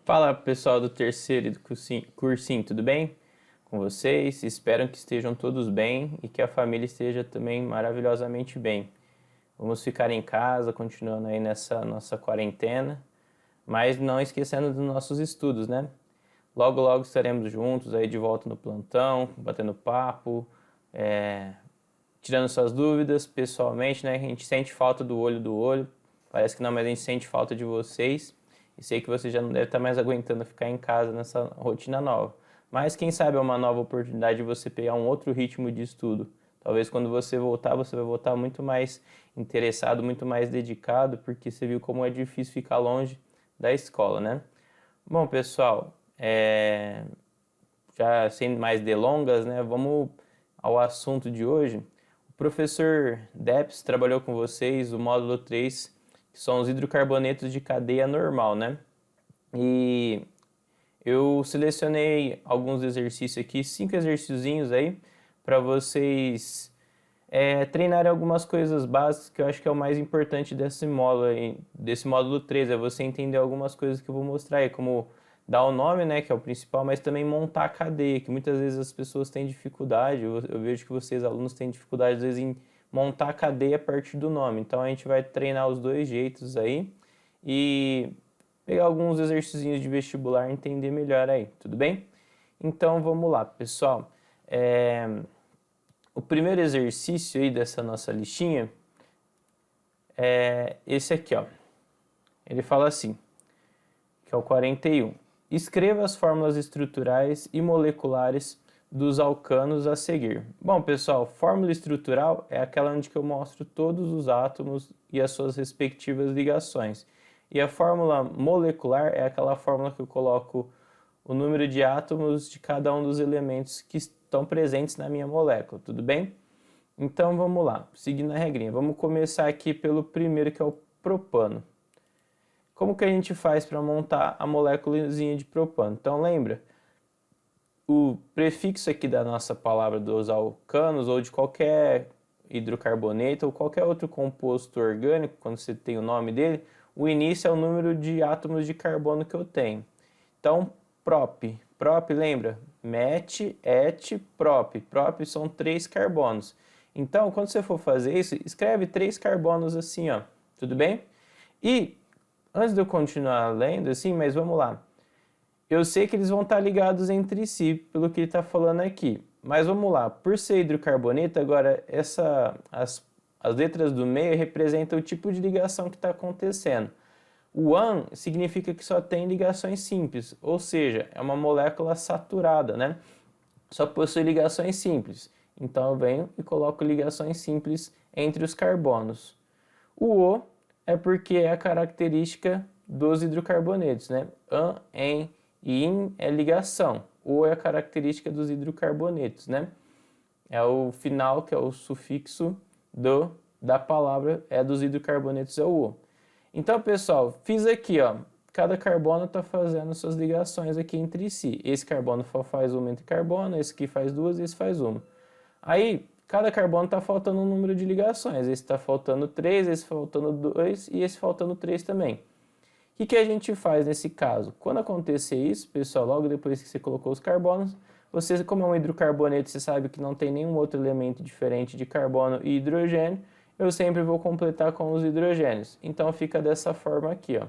Fala pessoal do terceiro e do cursinho, tudo bem com vocês? Espero que estejam todos bem e que a família esteja também maravilhosamente bem. Vamos ficar em casa, continuando aí nessa nossa quarentena, mas não esquecendo dos nossos estudos, né? Logo, logo estaremos juntos aí de volta no plantão, batendo papo, tirando suas dúvidas pessoalmente, né? A gente sente falta do olho, parece que não, mas a gente sente falta de vocês. E sei que você já não deve estar mais aguentando ficar em casa nessa rotina nova. Mas quem sabe é uma nova oportunidade de você pegar um outro ritmo de estudo. Talvez quando você voltar, você vai voltar muito mais interessado, muito mais dedicado, porque você viu como é difícil ficar longe da escola, né? Bom, pessoal, já sem mais delongas, né? Vamos ao assunto de hoje. O professor Depps trabalhou com vocês o módulo 3, que são os hidrocarbonetos de cadeia normal, né? E eu selecionei alguns exercícios aqui, 5 exercíciozinhos aí, para vocês treinarem algumas coisas básicas, que eu acho que é o mais importante desse módulo aí, desse módulo 3, é você entender algumas coisas que eu vou mostrar aí, como dar o nome, né, que é o principal, mas também montar a cadeia, que muitas vezes as pessoas têm dificuldade, eu vejo que vocês, alunos, têm dificuldade, às vezes, em montar a cadeia a partir do nome. Então, a gente vai treinar os dois jeitos aí e pegar alguns exercícios de vestibular e entender melhor aí, tudo bem? Então, vamos lá, pessoal. O primeiro exercício aí dessa nossa listinha é esse aqui, ó. Ele fala assim, que é o 41. Escreva as fórmulas estruturais e moleculares dos alcanos a seguir. Bom, pessoal, fórmula estrutural é aquela onde que eu mostro todos os átomos e as suas respectivas ligações. E a fórmula molecular é aquela fórmula que eu coloco o número de átomos de cada um dos elementos que estão presentes na minha molécula, tudo bem? Então vamos lá, seguindo a regrinha. Vamos começar aqui pelo primeiro, que é o propano. Como que a gente faz para montar a moléculazinha de propano? Então lembra, o prefixo aqui da nossa palavra dos alcanos, ou de qualquer hidrocarboneto, ou qualquer outro composto orgânico, quando você tem o nome dele, o início é o número de átomos de carbono que eu tenho. Então, prop, lembra? Met, et, prop. Prop são 3 carbonos. Então, quando você for fazer isso, escreve 3 carbonos assim, ó. Tudo bem? E, antes de eu continuar lendo assim, mas vamos lá. Eu sei que eles vão estar ligados entre si, pelo que ele está falando aqui. Mas vamos lá, por ser hidrocarboneto, agora as letras do meio representam o tipo de ligação que está acontecendo. O AN significa que só tem ligações simples, ou seja, é uma molécula saturada, né? Só possui ligações simples. Então eu venho e coloco ligações simples entre os carbonos. O O é porque é a característica dos hidrocarbonetos, né? An, en e in é ligação. O é a característica dos hidrocarbonetos, né? É o final, que é o sufixo da palavra, é dos hidrocarbonetos, é o O. Então, pessoal, fiz aqui, ó. Cada carbono está fazendo suas ligações aqui entre si. Esse carbono faz uma entre carbono, esse aqui faz duas, esse faz uma. Aí, cada carbono está faltando um número de ligações. Esse está faltando 3, esse faltando 2 e esse faltando 3 também. O que a gente faz nesse caso? Quando acontecer isso, pessoal, logo depois que você colocou os carbonos, você, como é um hidrocarboneto, você sabe que não tem nenhum outro elemento diferente de carbono e hidrogênio, eu sempre vou completar com os hidrogênios. Então fica dessa forma aqui, ó.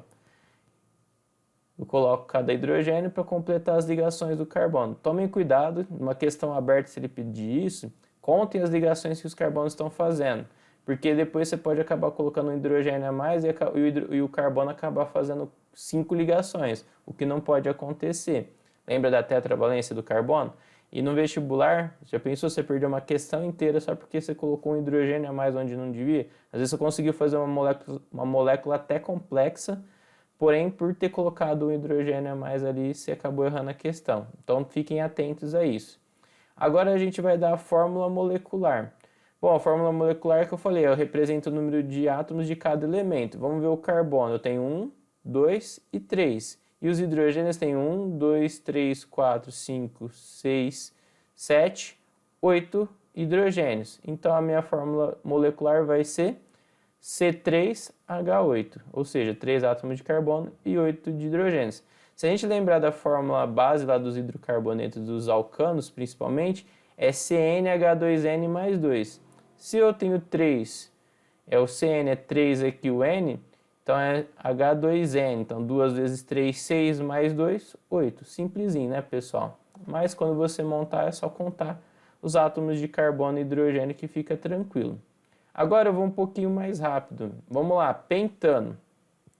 Eu coloco cada hidrogênio para completar as ligações do carbono. Tomem cuidado, numa questão aberta, se ele pedir isso, contem as ligações que os carbonos estão fazendo, porque depois você pode acabar colocando um hidrogênio a mais e o carbono acabar fazendo 5 ligações, o que não pode acontecer. Lembra da tetravalência do carbono? E no vestibular, já pensou, você perdeu uma questão inteira só porque você colocou um hidrogênio a mais onde não devia? Às vezes você conseguiu fazer uma molécula até complexa, porém por ter colocado um hidrogênio a mais ali, você acabou errando a questão. Então fiquem atentos a isso. Agora a gente vai dar a fórmula molecular. Bom, a fórmula molecular que eu falei, eu represento o número de átomos de cada elemento. Vamos ver o carbono, eu tenho 1, 2 e 3. E os hidrogênios têm 1, 2, 3, 4, 5, 6, 7, 8 hidrogênios. Então a minha fórmula molecular vai ser C3H8, ou seja, 3 átomos de carbono e 8 de hidrogênios. Se a gente lembrar da fórmula base lá dos hidrocarbonetos dos alcanos, principalmente, é CnH2n mais 2. Se eu tenho 3, o Cn é 3 aqui o N, então é H2n. Então 2 vezes 3, 6 mais 2, 8. Simplesinho, né, pessoal? Mas quando você montar é só contar os átomos de carbono e hidrogênio que fica tranquilo. Agora eu vou um pouquinho mais rápido. Vamos lá, pentano,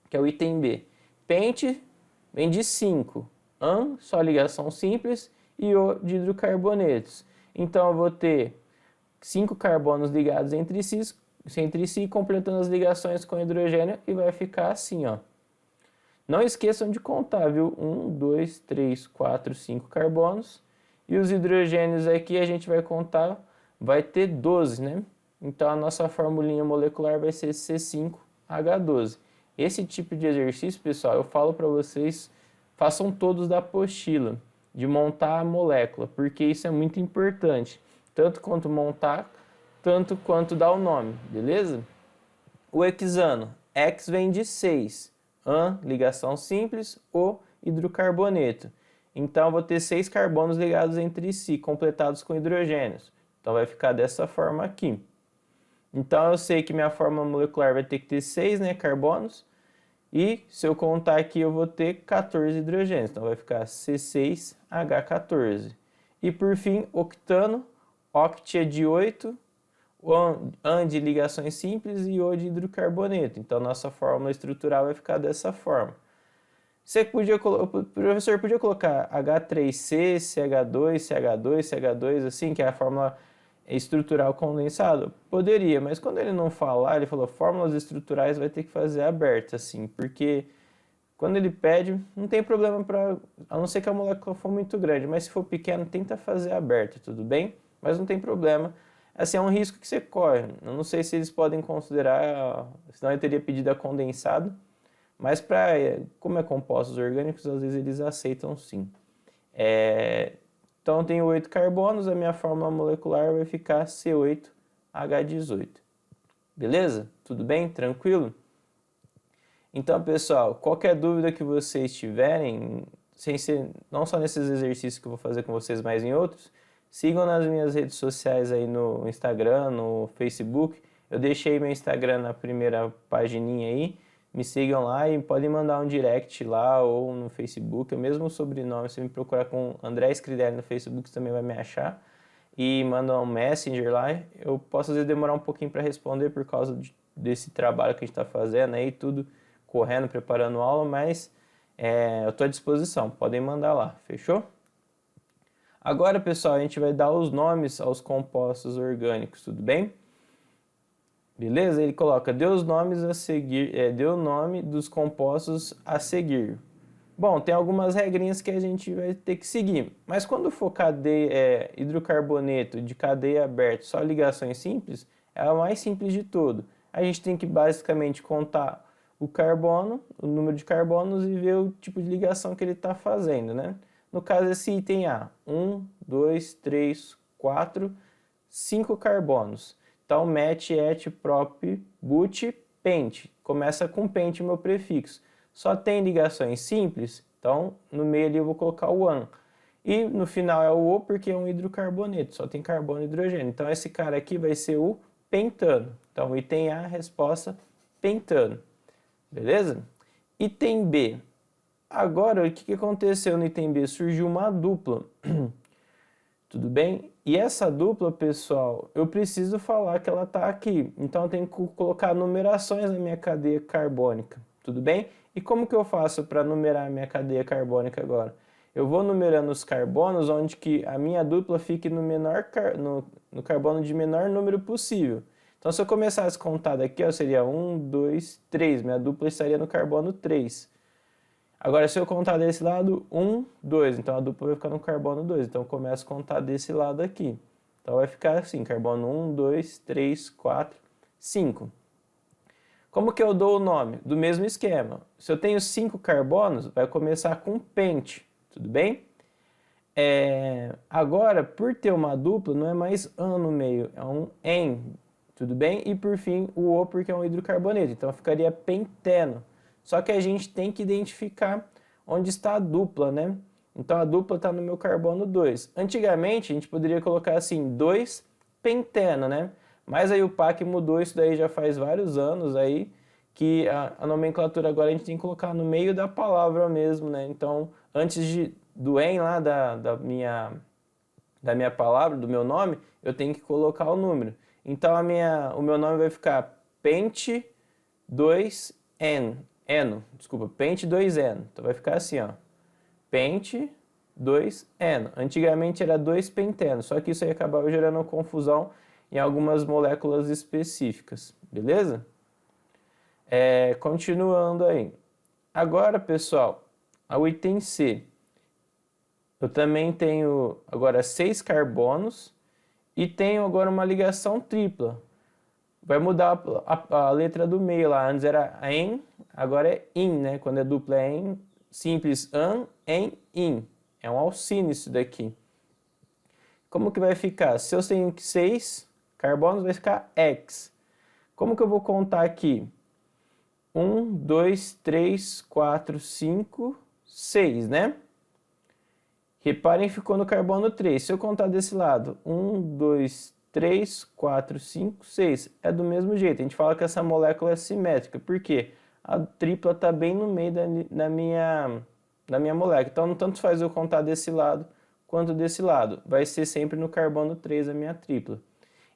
que é o item B. Pente vem de 5. An, só ligação simples, e O de hidrocarbonetos. Então eu vou ter 5 carbonos ligados entre si, completando as ligações com hidrogênio, e vai ficar assim, ó. Não esqueçam de contar, viu? 1, 2, 3, 4, 5 carbonos. E os hidrogênios aqui a gente vai contar, vai ter 12, né? Então a nossa formulinha molecular vai ser C5H12. Esse tipo de exercício, pessoal, eu falo para vocês, façam todos da apostila, de montar a molécula, porque isso é muito importante. Tanto quanto montar, tanto quanto dar o nome, beleza? O hexano, X vem de 6. An, ligação simples, O, hidrocarboneto. Então, eu vou ter 6 carbonos ligados entre si, completados com hidrogênios. Então, vai ficar dessa forma aqui. Então, eu sei que minha fórmula molecular vai ter que ter 6, né, carbonos. E, se eu contar aqui, eu vou ter 14 hidrogênios. Então, vai ficar C6H14. E, por fim, octano. Oct é de 8. An de ligações simples e O de hidrocarboneto. Então, nossa fórmula estrutural vai ficar dessa forma. O professor podia colocar H3C, CH2, CH2, CH2, assim, que é a fórmula estrutural condensada? Poderia, mas quando ele não falar, ele falou fórmulas estruturais, vai ter que fazer aberta, assim, porque quando ele pede, não tem problema, a não ser que a molécula for muito grande, mas se for pequeno, tenta fazer aberta, tudo bem? Mas não tem problema. Assim, é um risco que você corre. Eu não sei se eles podem considerar, senão eu teria pedido a condensado, mas como é compostos orgânicos, às vezes eles aceitam sim. Então eu tenho 8 carbonos, a minha fórmula molecular vai ficar C8H18. Beleza? Tudo bem? Tranquilo? Então, pessoal, qualquer dúvida que vocês tiverem, não só nesses exercícios que eu vou fazer com vocês, mas em outros, sigam nas minhas redes sociais aí no Instagram, no Facebook. Eu deixei meu Instagram na primeira pagininha aí. Me sigam lá e podem mandar um direct lá ou no Facebook. O mesmo sobrenome, se me procurar com André Scridelli no Facebook, você também vai me achar. E manda um Messenger lá. Eu posso às vezes demorar um pouquinho para responder por causa desse trabalho que a gente está fazendo aí, tudo correndo, preparando aula, mas eu estou à disposição. Podem mandar lá, fechou? Agora, pessoal, a gente vai dar os nomes aos compostos orgânicos, tudo bem? Beleza? Ele coloca, dê os nomes a seguir, dê o nome dos compostos a seguir. Bom, tem algumas regrinhas que a gente vai ter que seguir, mas quando for hidrocarboneto de cadeia aberta, só ligações simples, é a mais simples de todo. A gente tem que basicamente contar o carbono, o número de carbonos e ver o tipo de ligação que ele está fazendo, né? No caso, esse item A, 1, 2, 3, 4, 5 carbonos. Então, met, et, prop, but, pente. Começa com pente o meu prefixo. Só tem ligações simples, então no meio ali eu vou colocar o an. E no final é o O porque é um hidrocarboneto, só tem carbono e hidrogênio. Então esse cara aqui vai ser o pentano. Então item A, resposta, pentano. Beleza? Item B. Agora, o que aconteceu no item B? Surgiu uma dupla. Tudo bem? E essa dupla, pessoal, eu preciso falar que ela está aqui. Então, eu tenho que colocar numerações na minha cadeia carbônica. Tudo bem? E como que eu faço para numerar a minha cadeia carbônica agora? Eu vou numerando os carbonos onde que a minha dupla fique no carbono de menor número possível. Então, se eu começasse a contar daqui, ó, seria 1, 2, 3. Minha dupla estaria no carbono 3. Agora, se eu contar desse lado, 1, 2. Então, a dupla vai ficar no carbono 2. Então, eu começo a contar desse lado aqui. Então, vai ficar assim, carbono 1, 2, 3, 4, 5. Como que eu dou o nome? Do mesmo esquema. Se eu tenho 5 carbonos, vai começar com pente. Tudo bem? Agora, por ter uma dupla, não é mais an no meio, é um en. Tudo bem? E, por fim, o O porque é um hidrocarboneto. Então, ficaria penteno. Só que a gente tem que identificar onde está a dupla, né? Então a dupla está no meu carbono 2. Antigamente a gente poderia colocar assim 2-penteno, né? Mas aí o PAC mudou isso daí já faz vários anos aí, que a nomenclatura agora a gente tem que colocar no meio da palavra mesmo, né? Então antes do em lá da minha palavra, do meu nome, eu tenho que colocar o número. Então o meu nome vai ficar pente 2n, pente 2n. Então vai ficar assim, ó, pente 2n. Antigamente era 2-penteno, só que isso aí acabava gerando confusão em algumas moléculas específicas, beleza? Continuando aí. Agora, pessoal, o item C. Eu também tenho agora 6 carbonos e tenho agora uma ligação tripla. Vai mudar a letra do meio lá. Antes era en, agora é in, né? Quando é dupla é en, simples an, en, in. É um alcine isso daqui. Como que vai ficar? Se eu tenho 6 carbonos, vai ficar X. Como que eu vou contar aqui? 1, 2, 3, 4, 5, 6, né? Reparem, ficou no carbono 3. Se eu contar desse lado, 1, 2, 3, 4, 5, 6. É do mesmo jeito. A gente fala que essa molécula é simétrica. Por quê? A tripla está bem no meio da minha molécula. Então, tanto faz eu contar desse lado quanto desse lado. Vai ser sempre no carbono 3 a minha tripla.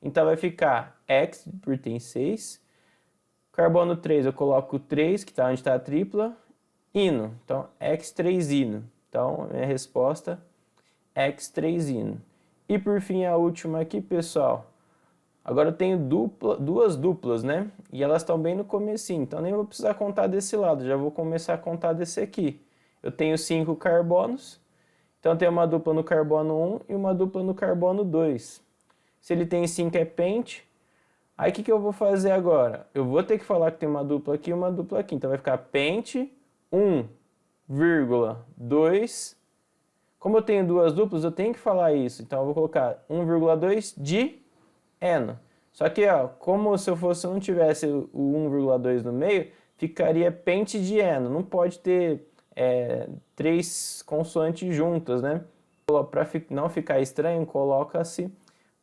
Então, vai ficar X, por tem 6. Carbono 3, eu coloco o 3, que está onde está a tripla. Ino. Então, X3-ino. Então, minha resposta é X3-ino. E por fim, a última aqui, pessoal. Agora eu tenho duas duplas, né? E elas estão bem no comecinho, então nem vou precisar contar desse lado, já vou começar a contar desse aqui. Eu tenho 5 carbonos, então eu tenho uma dupla no carbono 1 e uma dupla no carbono 2. Se ele tem 5 é pente, aí o que eu vou fazer agora? Eu vou ter que falar que tem uma dupla aqui e uma dupla aqui, então vai ficar pente 1,2. Como eu tenho duas duplas, eu tenho que falar isso. Então eu vou colocar 1,2 de eno. Só que, ó, como se eu não tivesse o 1,2 no meio, ficaria pente de eno. Não pode ter 3 consoantes juntas, né? Para não ficar estranho, coloca-se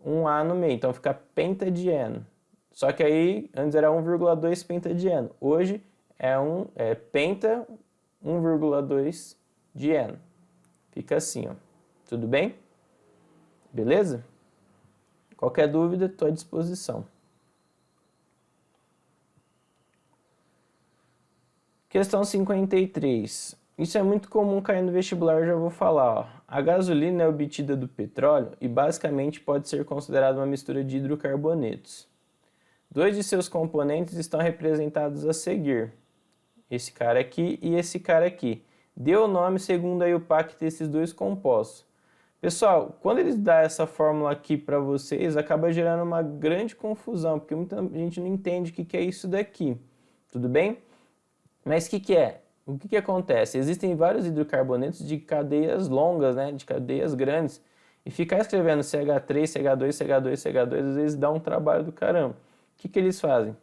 um A no meio. Então fica pentadieno. Só que aí, antes era 1,2 pentadieno. Hoje é penta 1,2 dieno. Fica assim, ó. Tudo bem? Beleza? Qualquer dúvida, estou à disposição. Questão 53. Isso é muito comum cair no vestibular, eu já vou falar. Ó. A gasolina é obtida do petróleo e basicamente pode ser considerada uma mistura de hidrocarbonetos. 2 de seus componentes estão representados a seguir. Esse cara aqui e esse cara aqui. Dê o nome segundo aí o PAC desses dois compostos. Pessoal, quando eles dão essa fórmula aqui para vocês, acaba gerando uma grande confusão, porque muita gente não entende o que é isso daqui. Tudo bem? Mas o que é? O que acontece? Existem vários hidrocarbonetos de cadeias longas, né? De cadeias grandes. E ficar escrevendo CH3, CH2, CH2, CH2, às vezes dá um trabalho do caramba. O que eles fazem?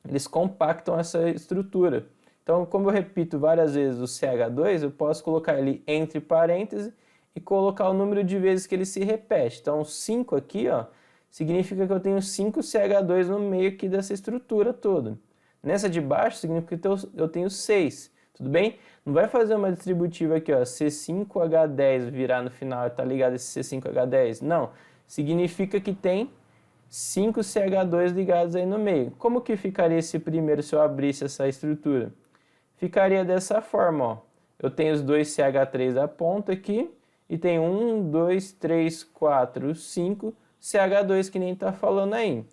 Eles compactam essa estrutura. Então, como eu repito várias vezes o CH2, eu posso colocar ele entre parênteses e colocar o número de vezes que ele se repete. Então, 5 aqui, ó, significa que eu tenho 5 CH2 no meio aqui dessa estrutura toda. Nessa de baixo, significa que eu tenho 6, tudo bem? Não vai fazer uma distributiva aqui, ó, C5H10 virar no final e tá ligado a esse C5H10. Não, significa que tem 5 CH2 ligados aí no meio. Como que ficaria esse primeiro se eu abrisse essa estrutura? Ficaria dessa forma, ó. Eu tenho os dois CH3 da ponta aqui e tem 1, 2, 3, 4, 5 CH2 que nem está falando aí.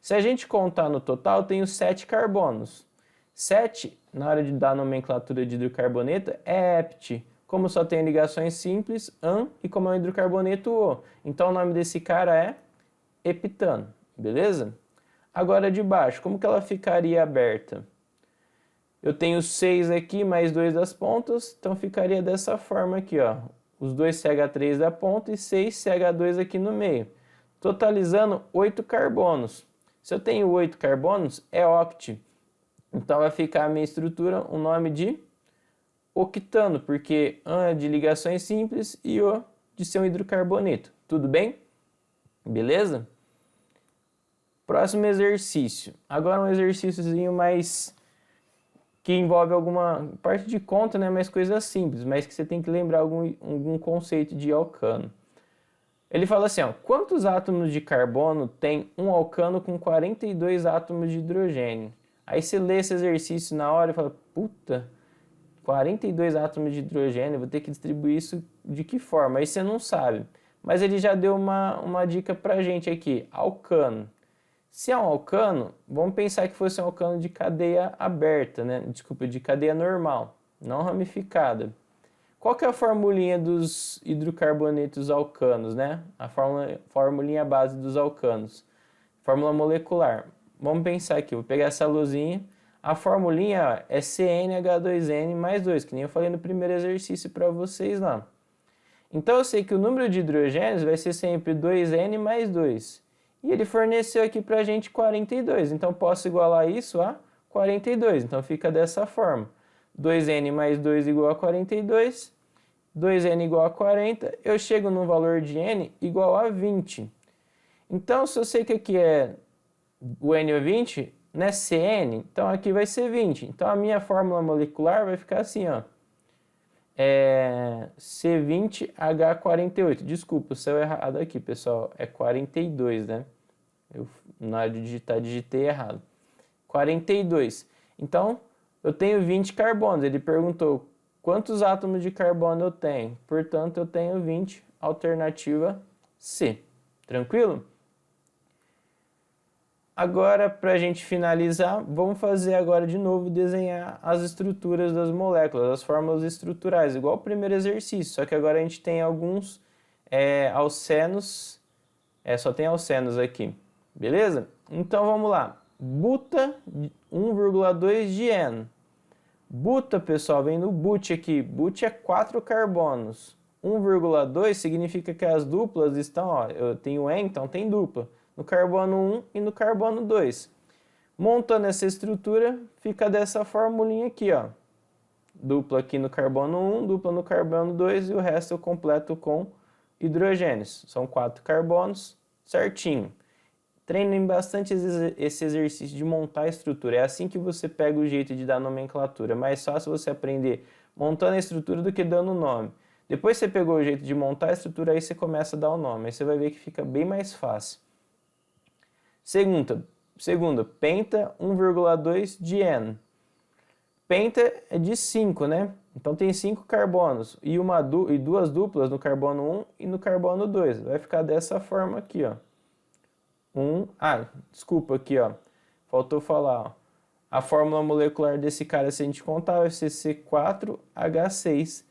Se a gente contar no total, eu tenho 7 carbonos. 7, na hora de dar a nomenclatura de hidrocarboneto, é hept. Como só tem ligações simples, an, e como é um hidrocarboneto, o. Então o nome desse cara é heptano, beleza? Agora de baixo, como que ela ficaria aberta? Eu tenho 6 aqui, mais 2 das pontas, então ficaria dessa forma aqui, ó. Os 2 CH3 da ponta e 6 CH2 aqui no meio. Totalizando 8 carbonos. Se eu tenho 8 carbonos, é oct. Então vai ficar a minha estrutura, o nome de octano, porque um é de ligações simples e o de ser um hidrocarboneto. Tudo bem? Beleza? Próximo exercício. Agora um exercíciozinho mais que envolve alguma parte de conta, né? Mas coisa simples, mas que você tem que lembrar algum conceito de alcano. Ele fala assim, ó, quantos átomos de carbono tem um alcano com 42 átomos de hidrogênio? Aí você lê esse exercício na hora e fala, puta, 42 átomos de hidrogênio, vou ter que distribuir isso de que forma? Aí você não sabe. Mas ele já deu uma dica pra gente aqui, alcano. Se é um alcano, vamos pensar que fosse um alcano de cadeia aberta, né? Desculpa, de cadeia normal, não ramificada. Qual que é a formulinha dos hidrocarbonetos alcanos, né? A formulinha base dos alcanos. Fórmula molecular. Vamos pensar aqui, vou pegar essa luzinha. A formulinha é CnH2n mais 2, que nem eu falei no primeiro exercício para vocês lá. Então eu sei que o número de hidrogênios vai ser sempre 2n mais 2. E ele forneceu aqui para a gente 42. Então posso igualar isso a 42. Então fica dessa forma. 2n mais 2 igual a 42. 2n igual a 40. Eu chego num valor de n igual a 20. Então se eu sei que aqui o n é 20, né, Cn, então aqui vai ser 20. Então a minha fórmula molecular vai ficar assim, ó. C20H48. Desculpa, o céu é errado aqui, pessoal. É 42, né? Eu, na hora de digitar, digitei errado. 42. Então, eu tenho 20 carbonos. Ele perguntou quantos átomos de carbono eu tenho. Portanto, eu tenho 20, alternativa C. Tranquilo? Agora, para a gente finalizar, vamos fazer agora de novo desenhar as estruturas das moléculas, as fórmulas estruturais, igual o primeiro exercício, só que agora a gente tem alguns alcenos, só tem alcenos aqui, beleza? Então vamos lá, buta 1,2-dieno. Buta, pessoal, vem no but aqui, but é 4 carbonos. 1,2 significa que as duplas estão, ó, eu tenho N, então tem dupla. No carbono 1 e no carbono 2. Montando essa estrutura, fica dessa formulinha aqui, ó. Dupla aqui no carbono 1, dupla no carbono 2 e o resto eu completo com hidrogênios. São 4 carbonos, certinho. Treinem bastante esse exercício de montar a estrutura. É assim que você pega o jeito de dar nomenclatura. É mais fácil você aprender montando a estrutura do que dando o nome. Depois que você pegou o jeito de montar a estrutura, aí você começa a dar o nome. Aí você vai ver que fica bem mais fácil. Segunda, penta 1,2-dieno. Penta é de 5, né? Então tem 5 carbonos e duas duplas no carbono 1 e no carbono 2. Vai ficar dessa forma aqui, ó. Desculpa aqui, ó. Faltou falar, ó. A fórmula molecular desse cara, se a gente contar, vai ser C4H6,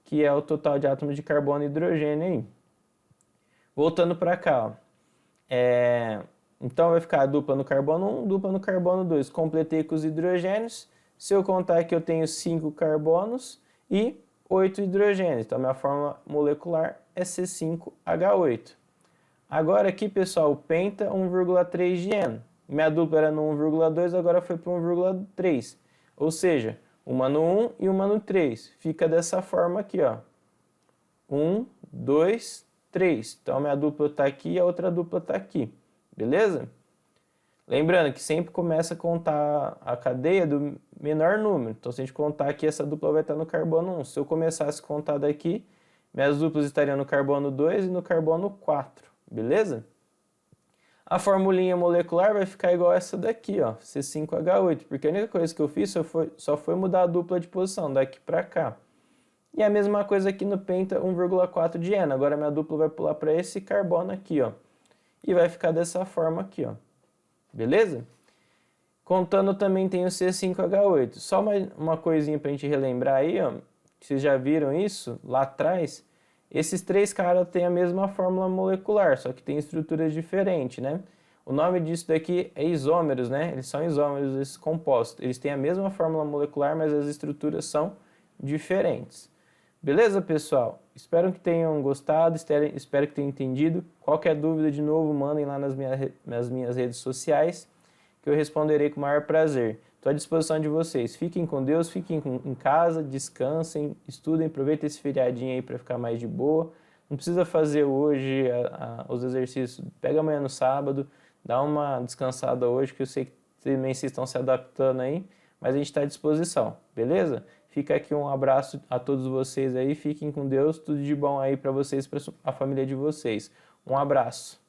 que é o total de átomos de carbono e hidrogênio aí. Voltando para cá, ó. Então vai ficar dupla no carbono 1, dupla no carbono 2. Completei com os hidrogênios. Se eu contar que eu tenho 5 carbonos e 8 hidrogênios. Então minha fórmula molecular é C5H8. Agora aqui, pessoal, o penta 1,3-dieno. Minha dupla era no 1,2, agora foi para 1,3. Ou seja, uma no 1 e uma no 3. Fica dessa forma aqui, ó. 1, 2, 3. Então minha dupla está aqui e a outra dupla está aqui. Beleza? Lembrando que sempre começa a contar a cadeia do menor número. Então, se a gente contar aqui, essa dupla vai estar no carbono 1. Se eu começasse a contar daqui, minhas duplas estariam no carbono 2 e no carbono 4. Beleza? A formulinha molecular vai ficar igual essa daqui, ó, C5H8. Porque a única coisa que eu fiz só foi mudar a dupla de posição, daqui para cá. E a mesma coisa aqui no penta 1,4-dieno. Agora minha dupla vai pular para esse carbono aqui, ó. E vai ficar dessa forma aqui, ó. Beleza? Contando também tem o C5H8. Só uma coisinha pra gente relembrar aí, ó. Vocês já viram isso lá atrás? Esses três caras têm a mesma fórmula molecular, só que tem estruturas diferentes, né? O nome disso daqui é isômeros, né? Eles são isômeros, esses compostos. Eles têm a mesma fórmula molecular, mas as estruturas são diferentes. Beleza, pessoal? Espero que tenham gostado, espero que tenham entendido. Qualquer dúvida, de novo, mandem lá nas minhas redes sociais, que eu responderei com o maior prazer. Estou à disposição de vocês. Fiquem com Deus, em casa, descansem, estudem, aproveitem esse feriadinho aí para ficar mais de boa. Não precisa fazer hoje os exercícios, pega amanhã no sábado, dá uma descansada hoje, que eu sei que também vocês estão se adaptando aí, mas a gente está à disposição, beleza? Fica aqui um abraço a todos vocês aí, fiquem com Deus, tudo de bom aí para vocês, para a família de vocês. Um abraço.